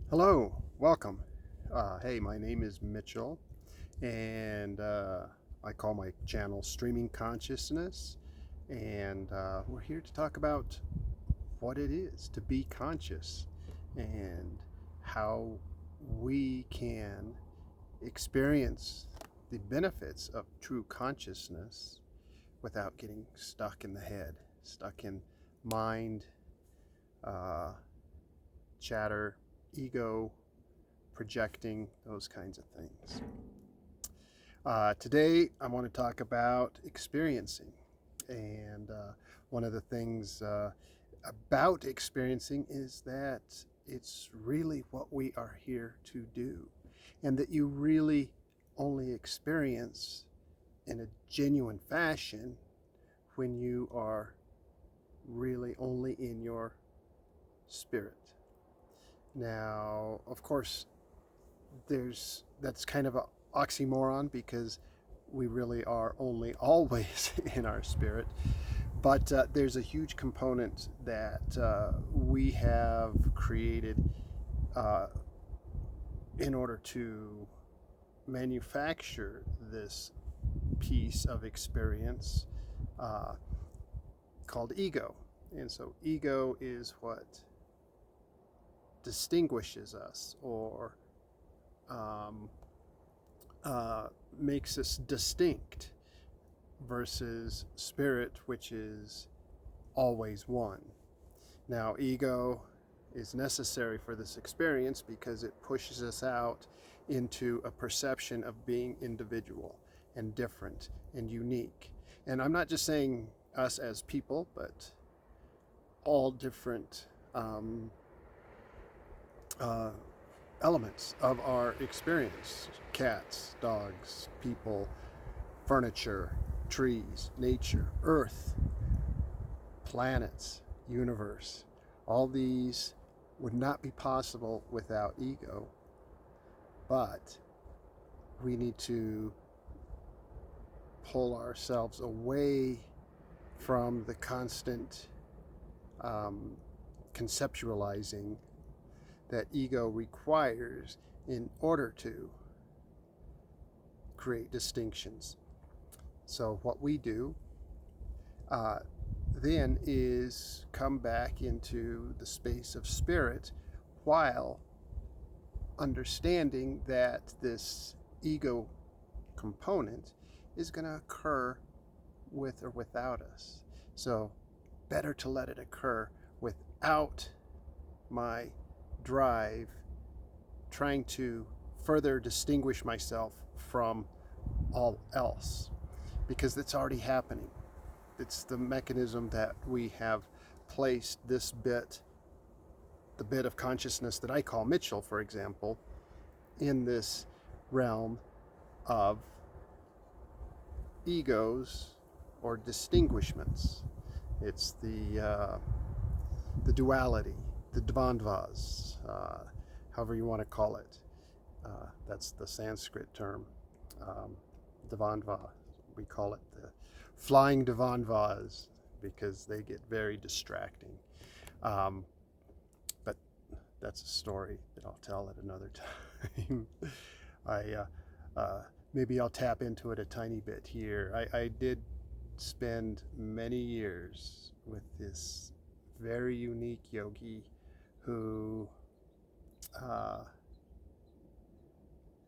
Hello, welcome. Hey, my name is Mitchell, and I call my channel Streaming Consciousness. And we're here to talk about what it is to be conscious and how we can experience the benefits of true consciousness without getting stuck in the head, stuck in mind, uh, chatter, ego, projecting, those kinds of things. Today, I want to talk about experiencing. And one of the things about experiencing is that it's really what we are here to do, and that you really only experience in a genuine fashion when you are really only in your spirit. Now, of course, that's kind of an oxymoron because we really are only always in our spirit. But there's a huge component that we have created uh, in order to manufacture this piece of experience uh, called ego. And so, ego is what distinguishes us or um, makes us distinct versus spirit, which is always one. Now, ego is necessary for this experience because it pushes us out into a perception of being individual and different and unique. And I'm not just saying us as people, but all different uh, elements of our experience: cats, dogs, people, furniture, trees, nature, earth, planets, universe. All these would not be possible without ego, but we need to pull ourselves away from the constant um, conceptualizing that ego requires in order to create distinctions. So, what we do uh, then is come back into the space of spirit while understanding that this ego component is going to occur with or without us. So, better to let it occur without my drive trying to further distinguish myself from all else, because it's already happening. It's the mechanism that we have placed this bit, the bit of consciousness that I call Mitchell, for example, in this realm of egos or distinguishments. It's the duality, the dvandvas, however you want to call it. That's the Sanskrit term, dvandva. We call it the flying dvandvas because they get very distracting. Um, but that's a story that I'll tell at another time. I maybe I'll tap into it a tiny bit here. I did spend many years with this very unique yogi who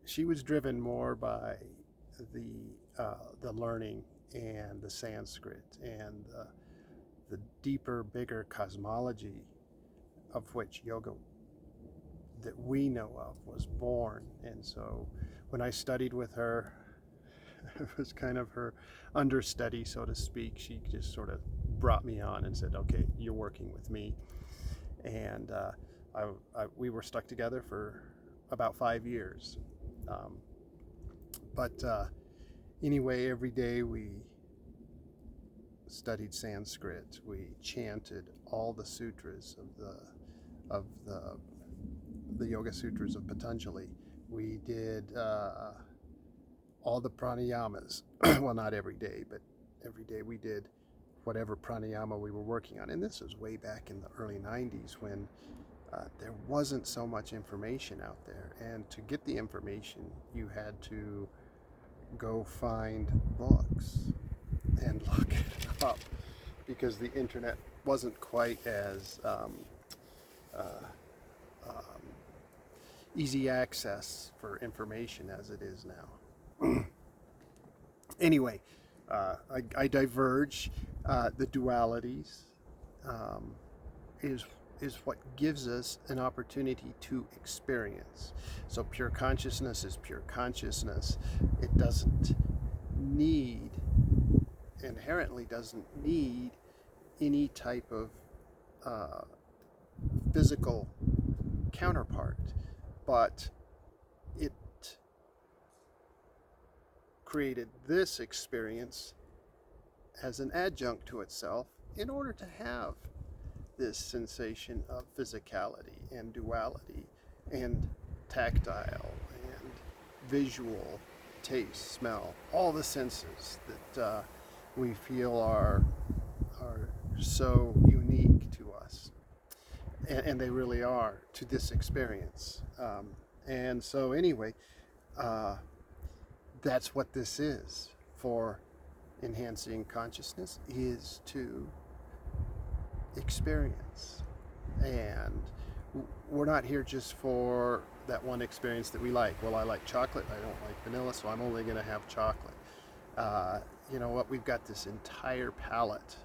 she was driven more by the learning and the Sanskrit and the deeper, bigger cosmology of which yoga that we know of was born. And so when I studied with her, it was kind of her understudy, so to speak. She just sort of brought me on and said, "Okay, you're working with me." And we were stuck together for about 5 years. Um, but anyway, every day we studied Sanskrit. We chanted all the sutras of the Yoga Sutras of Patanjali. We did all the pranayamas. Well, not every day, but every day we did whatever pranayama we were working on. And this was way back in the early 90s when there wasn't so much information out there. And to get the information, you had to go find books and look it up because the internet wasn't quite as uh, um, easy access for information as it is now. Anyway, I diverge. The dualities um, is is what gives us an opportunity to experience. So pure consciousness is pure consciousness. It doesn't need, inherently doesn't need any type of uh, physical counterpart, but it created this experience as an adjunct to itself in order to have this sensation of physicality and duality and tactile and visual, taste, smell, all the senses that we feel are so unique to us. And they really are to this experience. And so anyway, that's what this is for enhancing consciousness, is to experience. And we're not here just for that one experience that we like. Well, I like chocolate, I don't like vanilla, so I'm only going to have chocolate. You know what? We've got this entire palette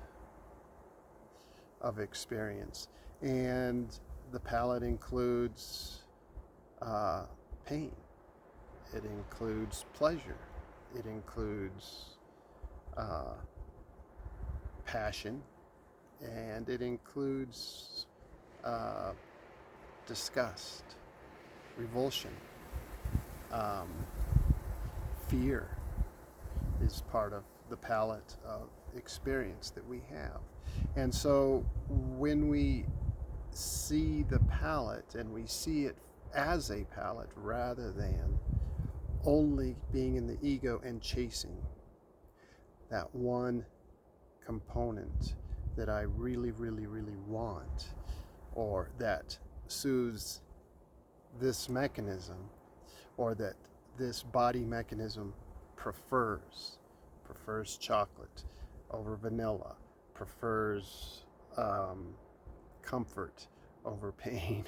of experience, and the palette includes pain, it includes pleasure, it includes passion, and it includes disgust, revulsion, fear is part of the palette of experience that we have. And so when we see the palette and we see it as a palette rather than only being in the ego and chasing that one component that I really, really, really want, or that soothes this mechanism, or that this body mechanism prefers chocolate over vanilla, prefers comfort over pain,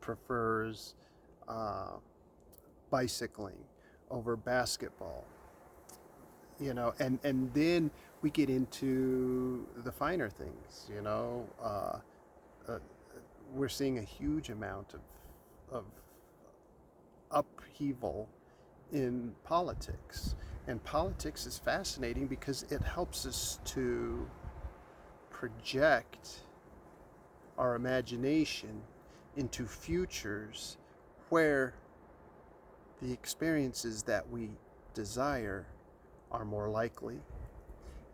prefers bicycling over basketball, you know, and then we get into the finer things, you know. We're seeing a huge amount of upheaval in politics. And politics is fascinating because it helps us to project our imagination into futures where the experiences that we desire are more likely,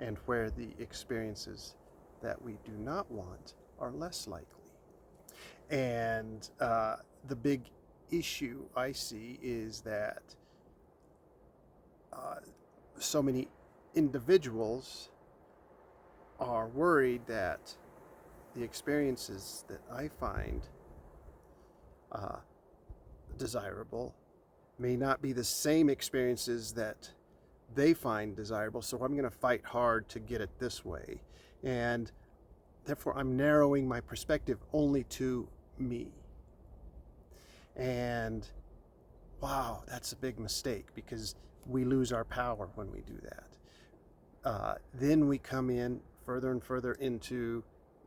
and where the experiences that we do not want are less likely. And the big issue I see is that so many individuals are worried that the experiences that I find desirable may not be the same experiences that they find desirable, so I'm going to fight hard to get it this way. And therefore, I'm narrowing my perspective only to me. And wow, that's a big mistake, because we lose our power when we do that. Then we come in further and further into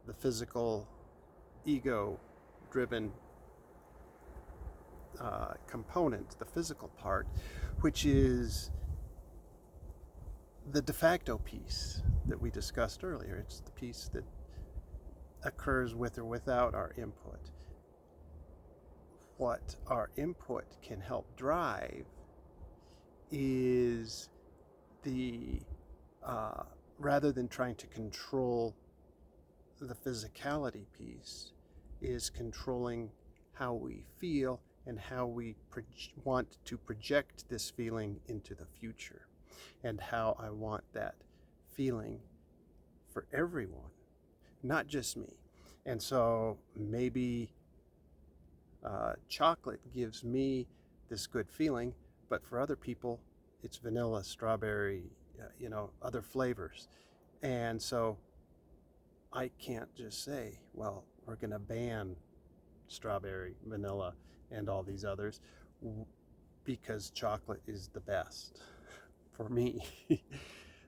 the physical, ego-driven component, the physical part, which is the de facto piece that we discussed earlier. It's the piece that occurs with or without our input. What our input can help drive is the rather than trying to control the physicality piece, is controlling how we feel and how we want to project this feeling into the future, and how I want that feeling for everyone, not just me. And so maybe chocolate gives me this good feeling, but for other people, it's vanilla, strawberry, other flavors. And so I can't just say, well, we're going to ban strawberry, vanilla, and all these others because chocolate is the best for me.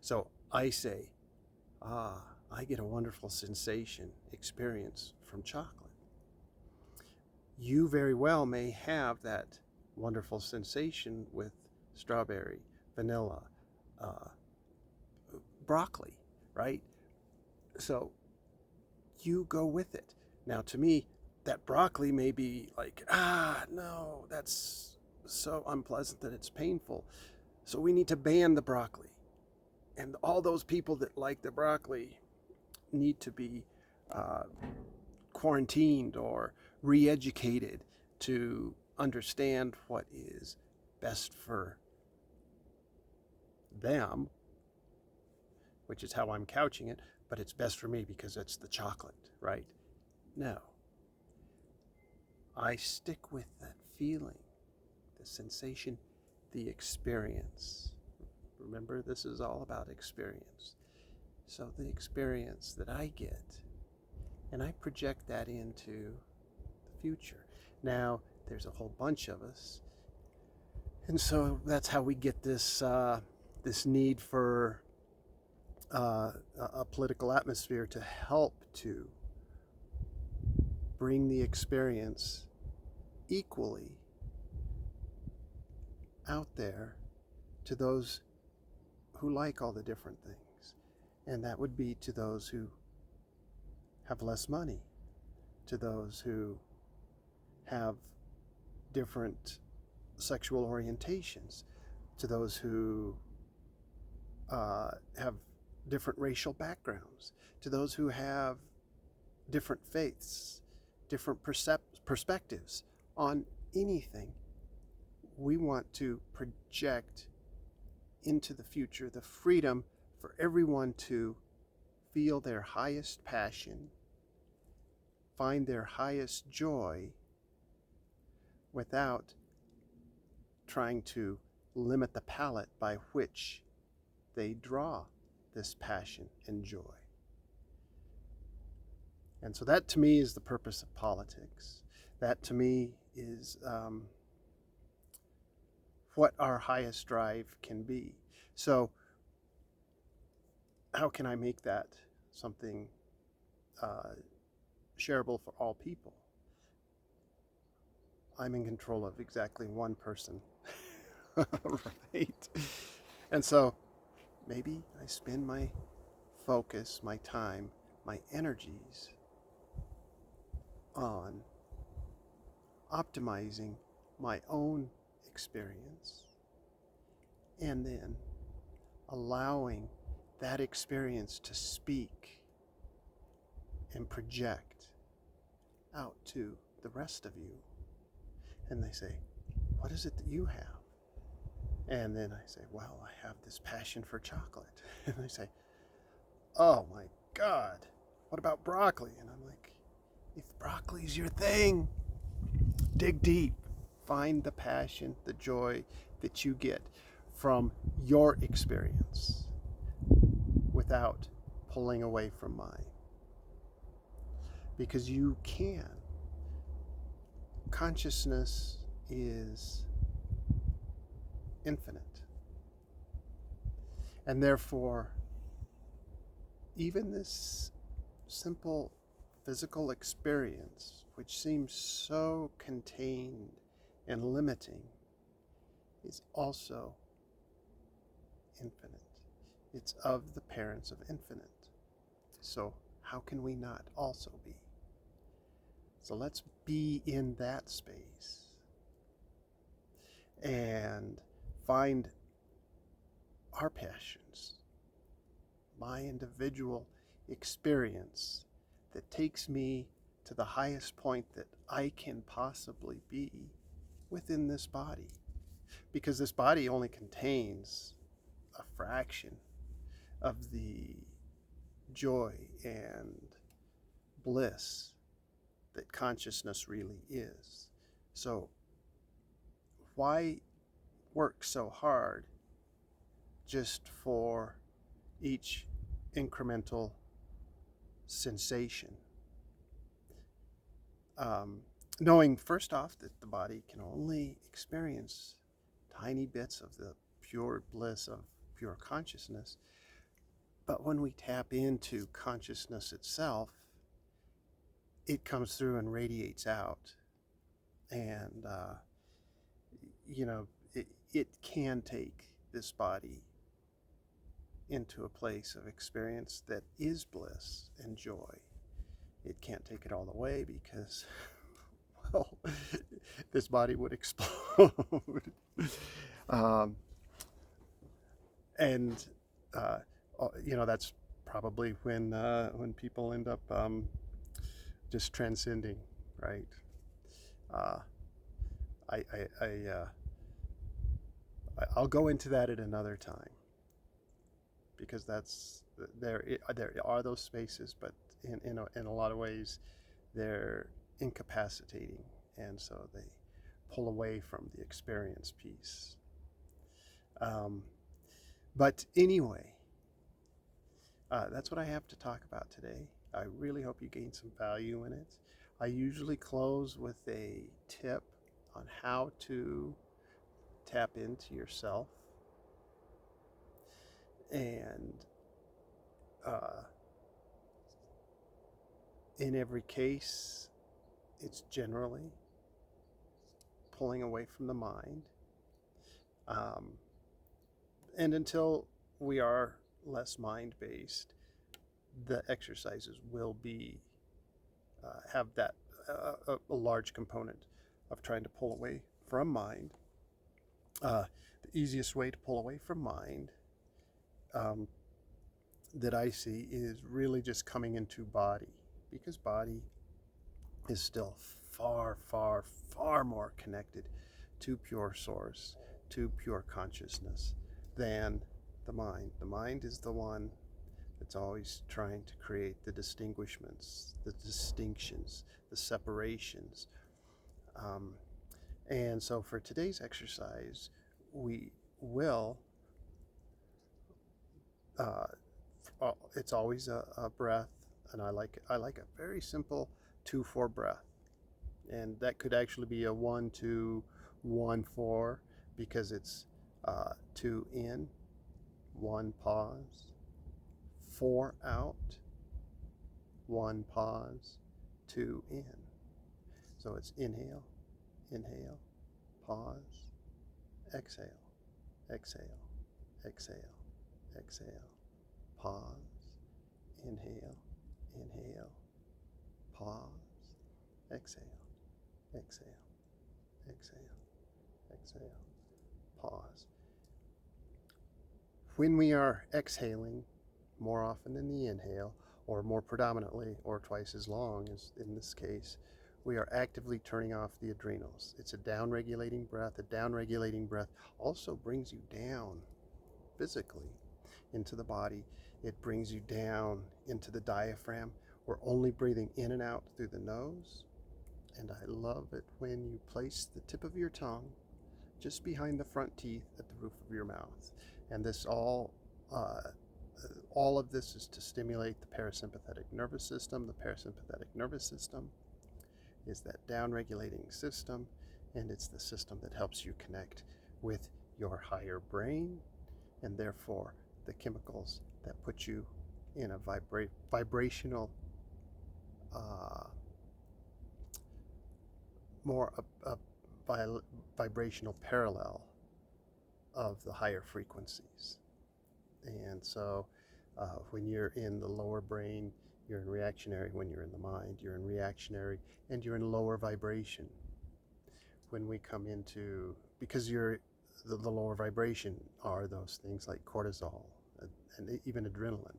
So I say, I get a wonderful sensation, experience from chocolate. You very well may have that wonderful sensation with strawberry, vanilla, uh, broccoli, right? So you go with it. Now, to me, that broccoli may be like, no, that's so unpleasant that it's painful. So we need to ban the broccoli. And all those people that like the broccoli need to be quarantined or re-educated to understand what is best for them, which is how I'm couching it, but it's best for me because it's the chocolate, right? No. I stick with that feeling, the sensation, the experience. Remember, this is all about experience. So the experience that I get, and I project that into the future. Now, there's a whole bunch of us, and so that's how we get this this need for a political atmosphere to help to bring the experience equally out there to those who like all the different things. And that would be to those who have less money, to those who have different sexual orientations, to those who have different racial backgrounds, to those who have different faiths, different perspectives on anything. We want to project into the future the freedom for everyone to feel their highest passion, find their highest joy without trying to limit the palette by which they draw this passion and joy. And so that to me is the purpose of politics. That to me is what our highest drive can be. So how can I make that something shareable for all people? I'm in control of exactly one person, right? And so maybe I spend my focus, my time, my energies on optimizing my own experience and then allowing that experience to speak and project out to the rest of you. And they say, what is it that you have? And then I say, well, I have this passion for chocolate. And they say, oh my God, what about broccoli? And I'm like, if broccoli's your thing, dig deep. Find the passion, the joy that you get from your experience without pulling away from mine. Because you can. Consciousness is infinite. And therefore, even this simple physical experience, which seems so contained and limiting, is also infinite. It's of the parents of infinite. So how can we not also be? So let's be in that space and find our passions, my individual experience that takes me to the highest point that I can possibly be within this body. Because this body only contains a fraction of the joy and bliss that consciousness really is. So why work so hard just for each incremental sensation? Knowing first off that the body can only experience tiny bits of the pure bliss of pure consciousness, but when we tap into consciousness itself, it comes through and radiates out. And, it can take this body into a place of experience that is bliss and joy. It can't take it all the way because, well, this body would explode. um, and that's probably when people end up just transcending, right? Uh, I, I, I, uh, I'll go into that at another time, because there are those spaces, but in a lot of ways they're incapacitating, and so they pull away from the experience piece. But anyway, that's what I have to talk about today. I really hope you gain some value in it. I usually close with a tip on how to tap into yourself. And in every case, it's generally pulling away from the mind. And until we are less mind-based, the exercises will be have that a large component of trying to pull away from mind. The easiest way to pull away from mind that I see is really just coming into body, because body is still far, far, far more connected to pure source, to pure consciousness than the mind. The mind is the one that's always trying to create the distinguishments, the distinctions, the separations. And so for today's exercise, we will, it's always a breath, and I like a very simple 2-4 breath. And that could actually be a 1-2-1-4, because it's 2 in, 1 pause, 4 out, 1 pause, 2 in. So it's inhale, inhale, pause, exhale, exhale, exhale, exhale, pause, inhale, inhale, pause, exhale, exhale, exhale, exhale, pause. When we are exhaling, more often than the inhale, or more predominantly, or twice as long as in this case, we are actively turning off the adrenals. It's a down-regulating breath. A down-regulating breath also brings you down physically into the body. It brings you down into the diaphragm. We're only breathing in and out through the nose. And I love it when you place the tip of your tongue just behind the front teeth at the roof of your mouth. And this all of this is to stimulate the parasympathetic nervous system. The parasympathetic nervous system is that down-regulating system, and it's the system that helps you connect with your higher brain, and therefore the chemicals that put you in a vibrational, vibrational parallel of the higher frequencies. And so when you're in the lower brain, you're in reactionary. When you're in the mind, you're in reactionary, and you're in lower vibration. When we come into, because you're the lower vibration are those things like cortisol and even adrenaline.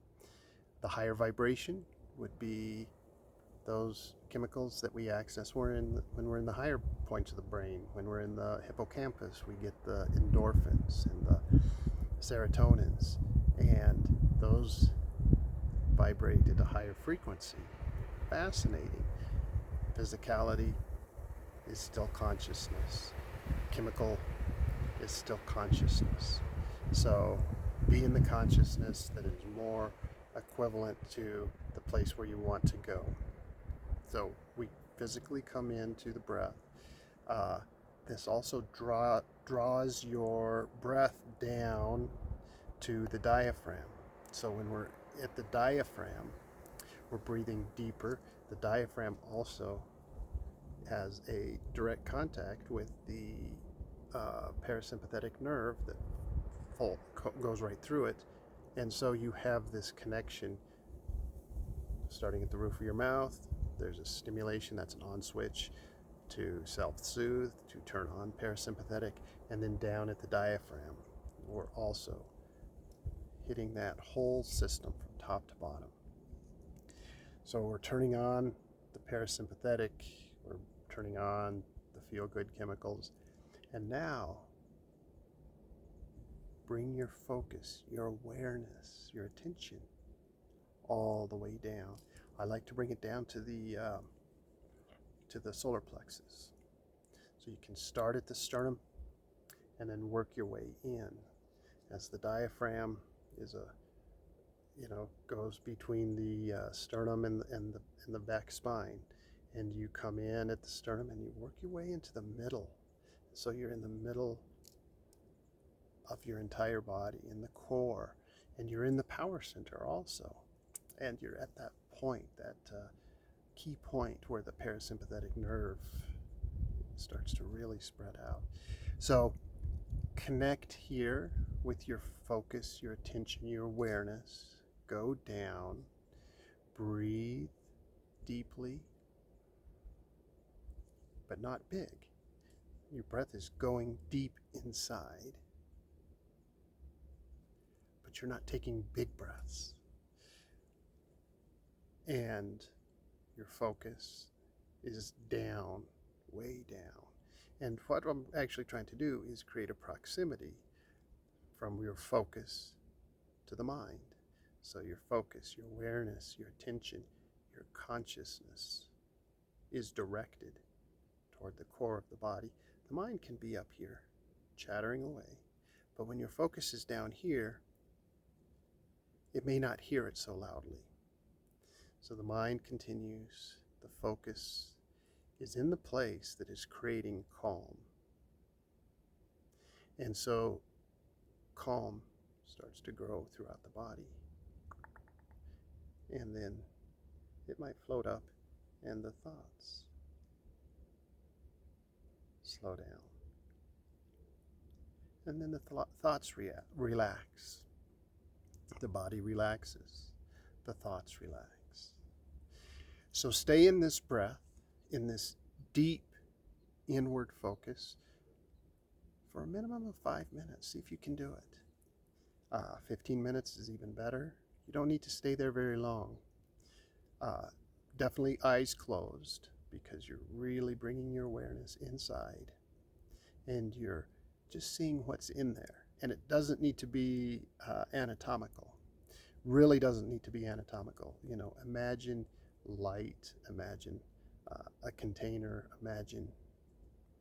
The higher vibration would be those chemicals that we access when we're in the higher points of the brain. When we're in the hippocampus, we get the endorphins and the serotonins, and those vibrate at a higher frequency. Fascinating. Physicality is still consciousness. Chemical is still consciousness. So be in the consciousness that is more equivalent to the place where you want to go. So we physically come into the breath. This also draws your breath down to the diaphragm. So when we're at the diaphragm, we're breathing deeper. The diaphragm also has a direct contact with the parasympathetic nerve that goes right through it. And so you have this connection starting at the roof of your mouth. There's a stimulation, that's an on switch to self-soothe, to turn on parasympathetic, and then down at the diaphragm. We're also hitting that whole system from top to bottom. So we're turning on the parasympathetic, we're turning on the feel-good chemicals, and now bring your focus, your awareness, your attention all the way down. I like to bring it down to the solar plexus. So you can start at the sternum and then work your way in, as the diaphragm is goes between the sternum and the back spine, and you come in at the sternum and you work your way into the middle. So you're in the middle of your entire body, in the core, and you're in the power center also, and you're at that point, that key point where the parasympathetic nerve starts to really spread out. So connect here with your focus, your attention, your awareness. Go down, breathe deeply, but not big. Your breath is going deep inside, but you're not taking big breaths. And your focus is down, way down. And what I'm actually trying to do is create a proximity from your focus to the mind. So your focus, your awareness, your attention, your consciousness is directed toward the core of the body. The mind can be up here, chattering away, but when your focus is down here, it may not hear it so loudly. So the mind continues, the focus is in the place that is creating calm. And so calm starts to grow throughout the body. And then it might float up, and the thoughts slow down. And then the thoughts relax. The body relaxes. The thoughts relax. So stay in this breath, in this deep inward focus for a minimum of 5 minutes. See if you can do it. 15 minutes is even better. You don't need to stay there very long. Definitely eyes closed, because you're really bringing your awareness inside and you're just seeing what's in there. And it doesn't need to be anatomical. Really doesn't need to be anatomical. Imagine light, imagine a container, imagine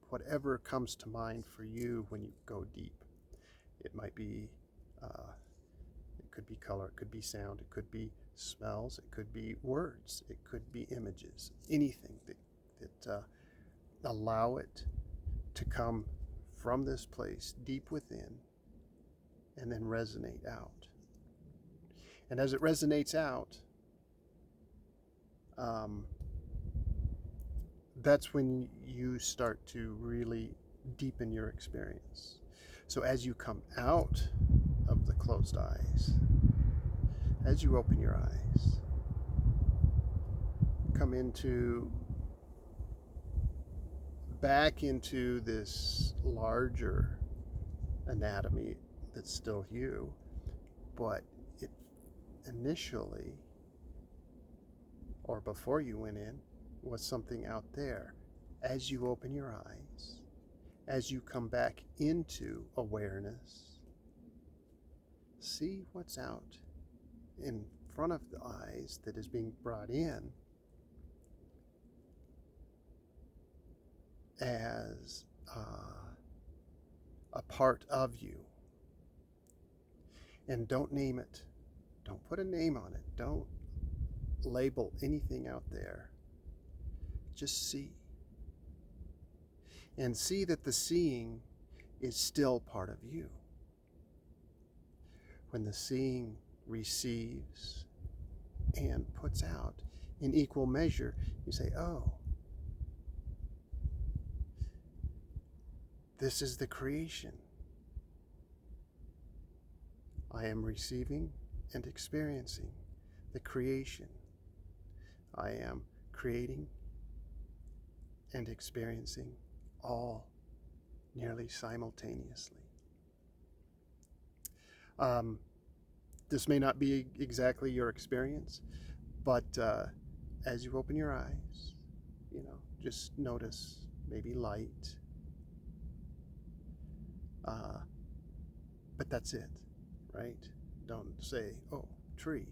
whatever comes to mind for you when you go deep. It might be, it could be color, it could be sound, it could be smells, it could be words, it could be images, anything that allow it to come from this place deep within and then resonate out. And as it resonates out, that's when you start to really deepen your experience. So as you come out of the closed eyes, as you open your eyes, come back into this larger anatomy that's still you, but it initially, or before you went in, was something out there. As you open your eyes, as you come back into awareness, see what's out in front of the eyes that is being brought in, as a part of you. And don't name it. Don't put a name on it. Don't label anything out there. Just see. And see that the seeing is still part of you. When the seeing receives and puts out in equal measure, you say, oh, this is the creation. I am receiving and experiencing the creation. I am creating and experiencing all nearly simultaneously. This may not be exactly your experience, but as you open your eyes, just notice maybe light. But that's it, right? Don't say, oh, tree,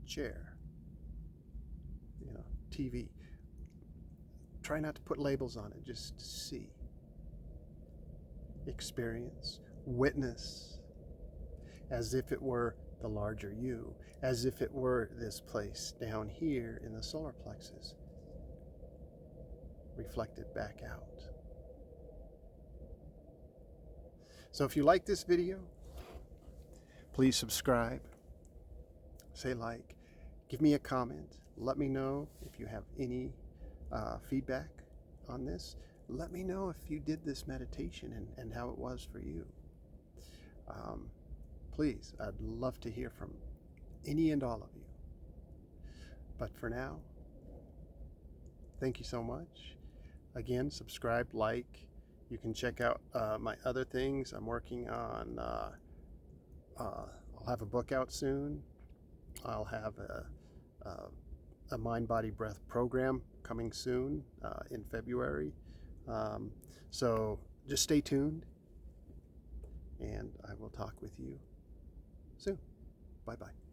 chair, TV. Try not to put labels on it. Just see, experience, witness, as if it were the larger you, as if it were this place down here in the solar plexus, reflected back out. So if you like this video, please subscribe, say like, give me a comment, let me know if you have any feedback on this. Let me know if you did this meditation and how it was for you. Please, I'd love to hear from any and all of you. But for now, thank you so much. Again, subscribe, like. You can check out my other things. I'm working on, I'll have a book out soon. I'll have a mind, body, breath program coming soon in February. So just stay tuned, and I will talk with you soon. Bye-bye.